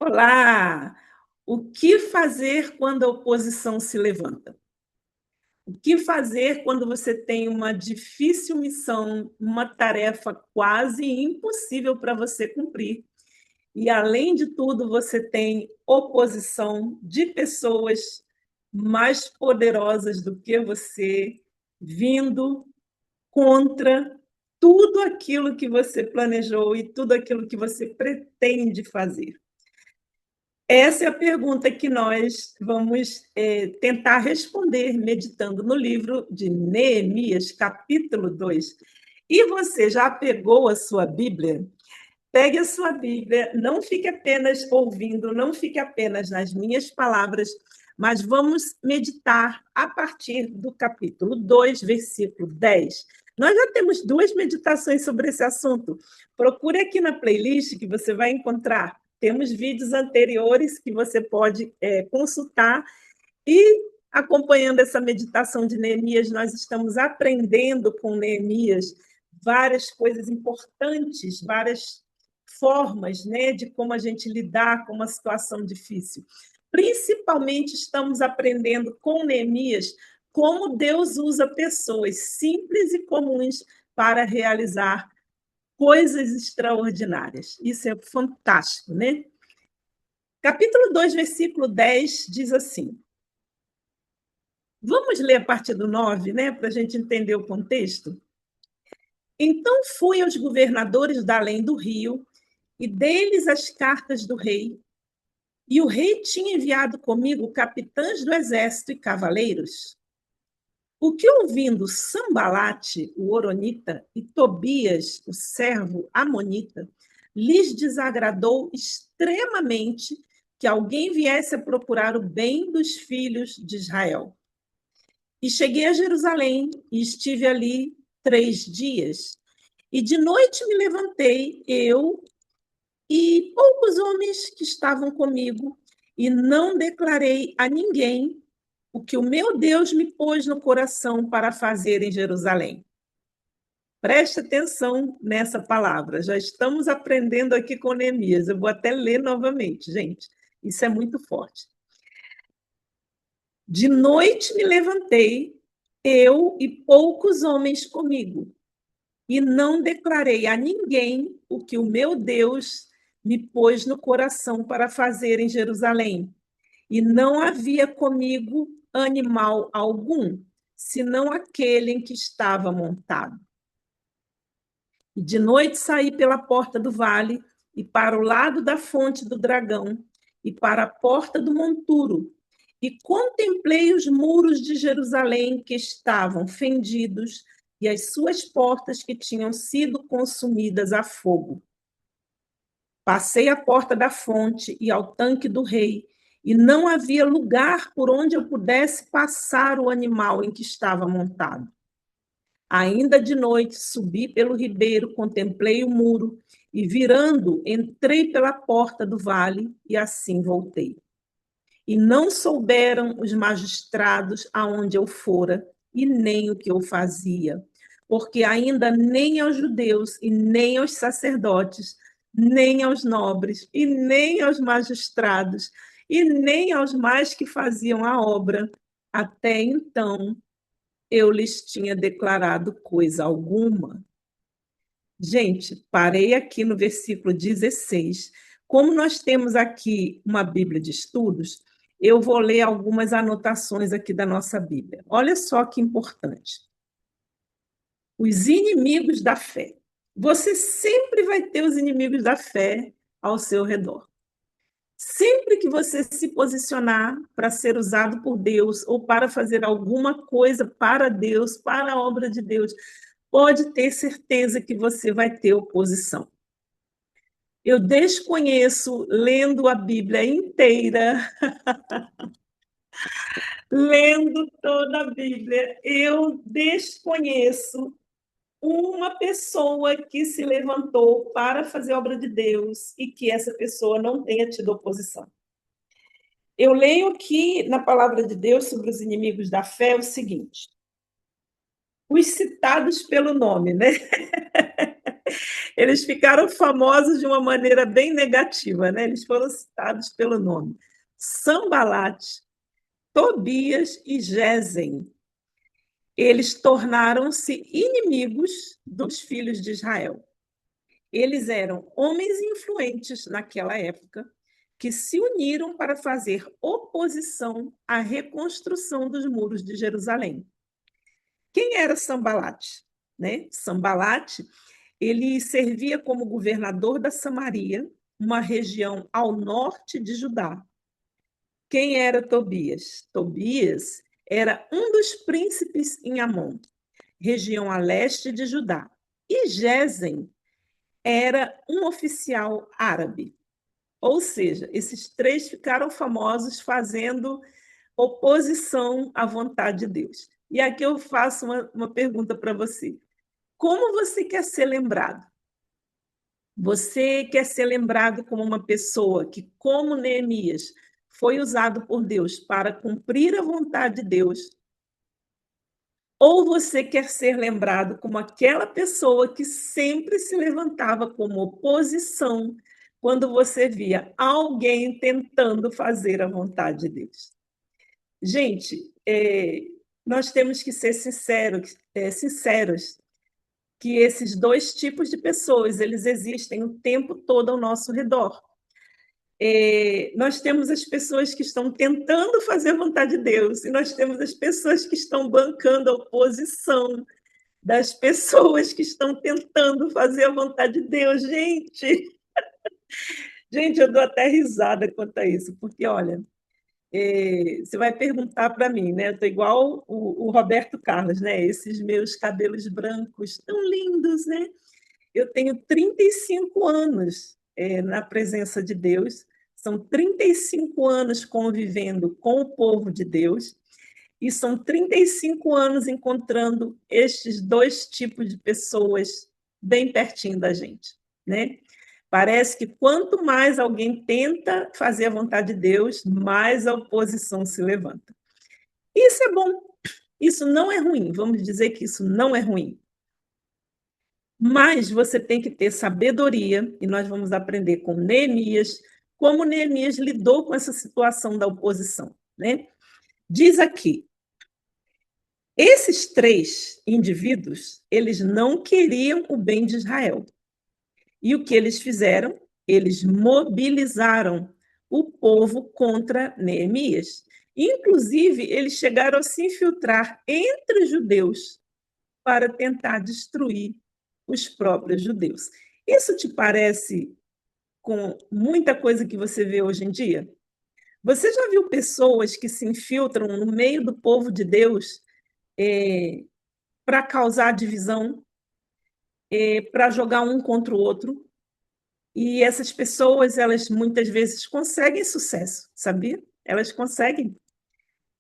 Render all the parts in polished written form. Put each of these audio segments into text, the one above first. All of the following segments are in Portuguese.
Olá! O que fazer quando a oposição se levanta? O que fazer quando você tem uma difícil missão, uma tarefa quase impossível para você cumprir? E, além de tudo, você tem oposição de pessoas mais poderosas do que você, vindo contra tudo aquilo que você planejou e tudo aquilo que você pretende fazer. Essa é a pergunta que nós vamos tentar responder meditando no livro de Neemias, capítulo 2. E você já pegou a sua Bíblia? Pegue a sua Bíblia, não fique apenas ouvindo, não fique apenas nas minhas palavras, mas vamos meditar a partir do capítulo 2, versículo 10. Nós já temos duas meditações sobre esse assunto. Procure aqui na playlist que você vai encontrar. Temos vídeos anteriores que você pode consultar e, acompanhando essa meditação de Neemias, nós estamos aprendendo com Neemias várias coisas importantes, várias formas, né, de como a gente lidar com uma situação difícil. Principalmente estamos aprendendo com Neemias como Deus usa pessoas simples e comuns para realizar coisas extraordinárias. Isso é fantástico, né? Capítulo 2, versículo 10 diz assim: vamos ler a partir do 9, né, para a gente entender o contexto? Então fui aos governadores da além do rio e dei-lhes as cartas do rei. E o rei tinha enviado comigo capitães do exército e cavaleiros. O que, ouvindo Sambalate, o horonita, e Tobias, o servo amonita, lhes desagradou extremamente que alguém viesse a procurar o bem dos filhos de Israel. E cheguei a Jerusalém e estive ali 3 dias. E de noite me levantei, eu e poucos homens que estavam comigo, e não declarei a ninguém o que o meu Deus me pôs no coração para fazer em Jerusalém. Preste atenção nessa palavra. Já estamos aprendendo aqui com Neemias. Eu vou até ler novamente, gente. Isso é muito forte. De noite me levantei, eu e poucos homens comigo, e não declarei a ninguém o que o meu Deus me pôs no coração para fazer em Jerusalém. E não havia comigo animal algum, senão aquele em que estava montado. E de noite saí pela porta do vale e para o lado da fonte do dragão e para a porta do monturo, e contemplei os muros de Jerusalém que estavam fendidos e as suas portas que tinham sido consumidas a fogo. Passei a porta da fonte e ao tanque do rei, e não havia lugar por onde eu pudesse passar o animal em que estava montado. Ainda de noite subi pelo ribeiro, contemplei o muro, e virando, entrei pela porta do vale, e assim voltei. E não souberam os magistrados aonde eu fora, e nem o que eu fazia, porque ainda nem aos judeus, e nem aos sacerdotes, nem aos nobres, e nem aos magistrados, e nem aos mais que faziam a obra, até então eu lhes tinha declarado coisa alguma. Gente, parei aqui no versículo 16. Como nós temos aqui uma Bíblia de estudos, eu vou ler algumas anotações aqui da nossa Bíblia. Olha só que importante. Os inimigos da fé. Você sempre vai ter os inimigos da fé ao seu redor. Sempre que você se posicionar para ser usado por Deus ou para fazer alguma coisa para Deus, para a obra de Deus, pode ter certeza que você vai ter oposição. Eu desconheço, lendo a Bíblia inteira, lendo toda a Bíblia, eu desconheço uma pessoa que se levantou para fazer a obra de Deus e que essa pessoa não tenha tido oposição. Eu leio aqui na palavra de Deus sobre os inimigos da fé o seguinte: os citados pelo nome, né? Eles ficaram famosos de uma maneira bem negativa, né? Eles foram citados pelo nome. Sambalate, Tobias e Gesem. Eles tornaram-se inimigos dos filhos de Israel. Eles eram homens influentes naquela época que se uniram para fazer oposição à reconstrução dos muros de Jerusalém. Quem era Sambalate? Né? Sambalate, ele servia como governador da Samaria, uma região ao norte de Judá. Quem era Tobias? Tobias era um dos príncipes em Amon, região a leste de Judá. E Gesem era um oficial árabe. Ou seja, esses três ficaram famosos fazendo oposição à vontade de Deus. E aqui eu faço uma pergunta para você. Como você quer ser lembrado? Você quer ser lembrado como uma pessoa que, como Neemias, foi usado por Deus para cumprir a vontade de Deus? Ou você quer ser lembrado como aquela pessoa que sempre se levantava como oposição quando você via alguém tentando fazer a vontade de Deus? Gente, nós temos que ser sinceros que esses dois tipos de pessoas, eles existem o tempo todo ao nosso redor. Nós temos as pessoas que estão tentando fazer a vontade de Deus e nós temos as pessoas que estão bancando a oposição das pessoas que estão tentando fazer a vontade de Deus. Gente, eu dou até risada quanto a isso, porque, olha, você vai perguntar para mim, né? Eu estou igual o Roberto Carlos, né? Esses meus cabelos brancos tão lindos, né? Eu tenho 35 anos na presença de Deus, são 35 anos convivendo com o povo de Deus, e são 35 anos encontrando estes dois tipos de pessoas bem pertinho da gente, né? Parece que quanto mais alguém tenta fazer a vontade de Deus, mais a oposição se levanta. Isso é bom, isso não é ruim, vamos dizer que isso não é ruim. Mas você tem que ter sabedoria, e nós vamos aprender com Neemias, como Neemias lidou com essa situação da oposição, né? Diz aqui, esses três indivíduos, eles não queriam o bem de Israel. E o que eles fizeram? Eles mobilizaram o povo contra Neemias. Inclusive, eles chegaram a se infiltrar entre os judeus para tentar destruir os próprios judeus. Isso te parece com muita coisa que você vê hoje em dia? Você já viu pessoas que se infiltram no meio do povo de Deus para causar divisão, para jogar um contra o outro? E essas pessoas, elas muitas vezes conseguem sucesso, sabia? Elas conseguem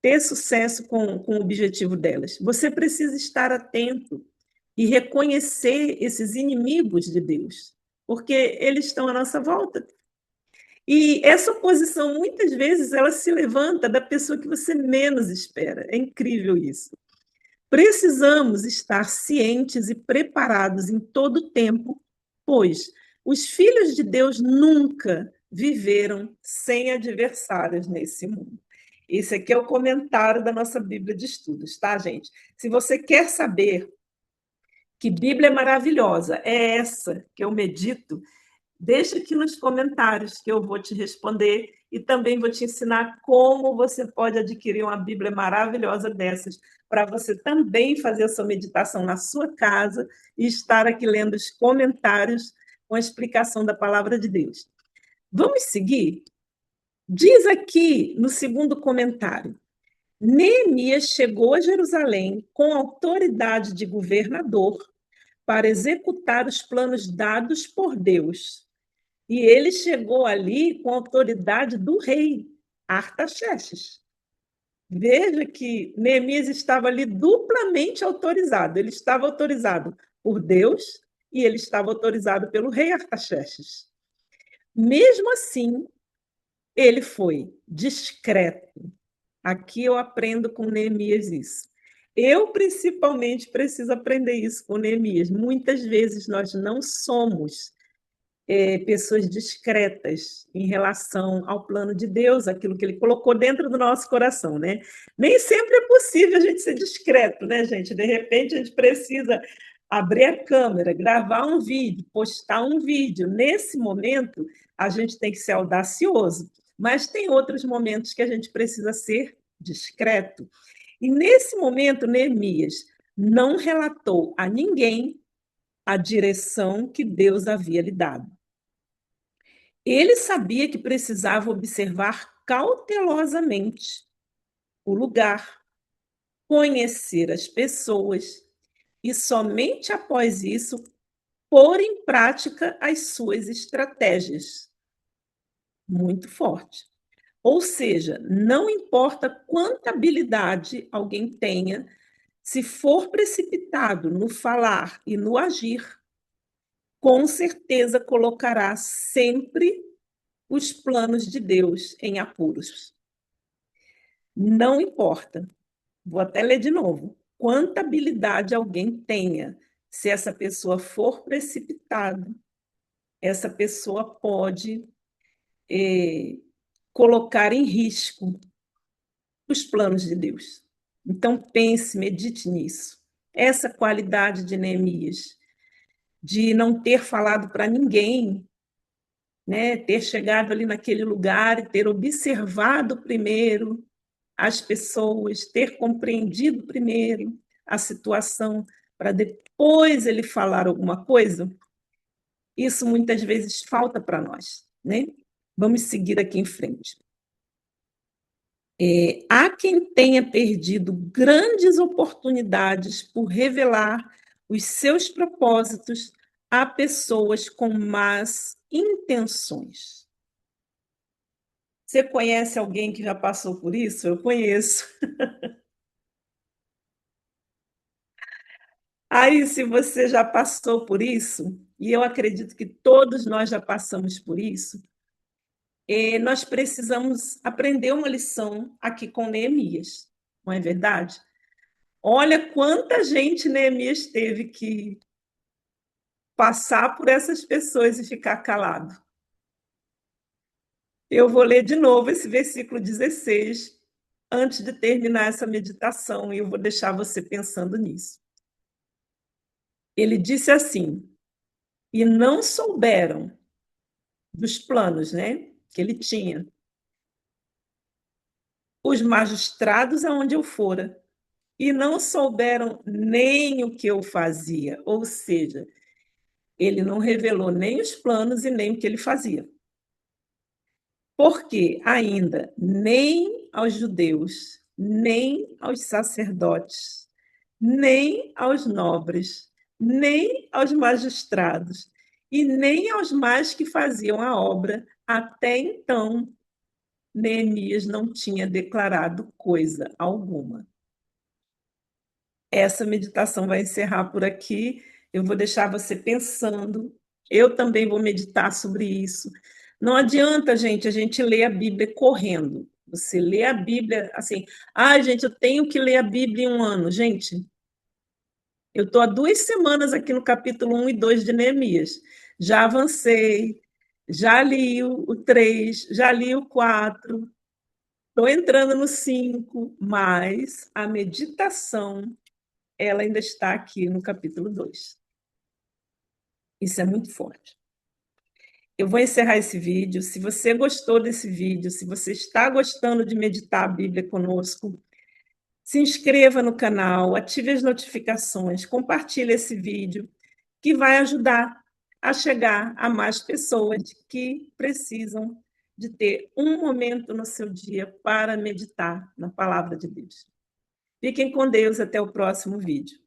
ter sucesso com o objetivo delas. Você precisa estar atento e reconhecer esses inimigos de Deus, porque eles estão à nossa volta. E essa oposição, muitas vezes, ela se levanta da pessoa que você menos espera. É incrível isso. Precisamos estar cientes e preparados em todo o tempo, pois os filhos de Deus nunca viveram sem adversários nesse mundo. Esse aqui é o comentário da nossa Bíblia de Estudos, tá, gente? Se você quer saber que Bíblia maravilhosa é essa que eu medito, deixa aqui nos comentários que eu vou te responder e também vou te ensinar como você pode adquirir uma Bíblia maravilhosa dessas para você também fazer a sua meditação na sua casa e estar aqui lendo os comentários com a explicação da palavra de Deus. Vamos seguir? Diz aqui no segundo comentário: Neemias chegou a Jerusalém com autoridade de governador para executar os planos dados por Deus. E ele chegou ali com a autoridade do rei Artaxerxes. Veja que Neemias estava ali duplamente autorizado. Ele estava autorizado por Deus e ele estava autorizado pelo rei Artaxerxes. Mesmo assim, ele foi discreto. Aqui eu aprendo com Neemias isso. Eu, principalmente, preciso aprender isso com Neemias. Muitas vezes nós não somos pessoas discretas em relação ao plano de Deus, aquilo que ele colocou dentro do nosso coração, né? Nem sempre é possível a gente ser discreto, né, gente? De repente a gente precisa abrir a câmera, gravar um vídeo, postar um vídeo. Nesse momento, a gente tem que ser audacioso, mas tem outros momentos que a gente precisa ser discreto. E nesse momento, Neemias não relatou a ninguém a direção que Deus havia lhe dado. Ele sabia que precisava observar cautelosamente o lugar, conhecer as pessoas e somente após isso pôr em prática as suas estratégias. Muito forte. Ou seja, não importa quanta habilidade alguém tenha, se for precipitado no falar e no agir, com certeza colocará sempre os planos de Deus em apuros. Não importa, vou até ler de novo, quanta habilidade alguém tenha, se essa pessoa for precipitada, essa pessoa pode colocar em risco os planos de Deus. Então pense, medite nisso. Essa qualidade de Neemias, de não ter falado para ninguém, né, ter chegado ali naquele lugar e ter observado primeiro as pessoas, ter compreendido primeiro a situação, para depois ele falar alguma coisa, isso muitas vezes falta para nós, né? Vamos seguir aqui em frente. Há quem tenha perdido grandes oportunidades por revelar os seus propósitos a pessoas com más intenções. Você conhece alguém que já passou por isso? Eu conheço. Aí, se você já passou por isso, e eu acredito que todos nós já passamos por isso, nós precisamos aprender uma lição aqui com Neemias, não é verdade? Olha quanta gente Neemias teve que passar por essas pessoas e ficar calado. Eu vou ler de novo esse versículo 16 antes de terminar essa meditação, e eu vou deixar você pensando nisso. Ele disse assim: e não souberam dos planos, né, que ele tinha, os magistrados aonde eu fora, e não souberam nem o que eu fazia, ou seja, ele não revelou nem os planos e nem o que ele fazia. Porque ainda nem aos judeus, nem aos sacerdotes, nem aos nobres, nem aos magistrados, e nem aos mais que faziam a obra, até então, Neemias não tinha declarado coisa alguma. Essa meditação vai encerrar por aqui. Eu vou deixar você pensando. Eu também vou meditar sobre isso. Não adianta, gente, a gente ler a Bíblia correndo. Você lê a Bíblia assim, gente, eu tenho que ler a Bíblia em um ano. Gente, eu estou há 2 semanas aqui no capítulo 1 e 2 de Neemias. Já avancei, já li o 3, já li o 4, estou entrando no 5, mas a meditação ela ainda está aqui no capítulo 2. Isso é muito forte. Eu vou encerrar esse vídeo. Se você gostou desse vídeo, se você está gostando de meditar a Bíblia conosco, se inscreva no canal, ative as notificações, compartilhe esse vídeo, que vai ajudar a chegar a mais pessoas que precisam de ter um momento no seu dia para meditar na palavra de Deus. Fiquem com Deus, até o próximo vídeo.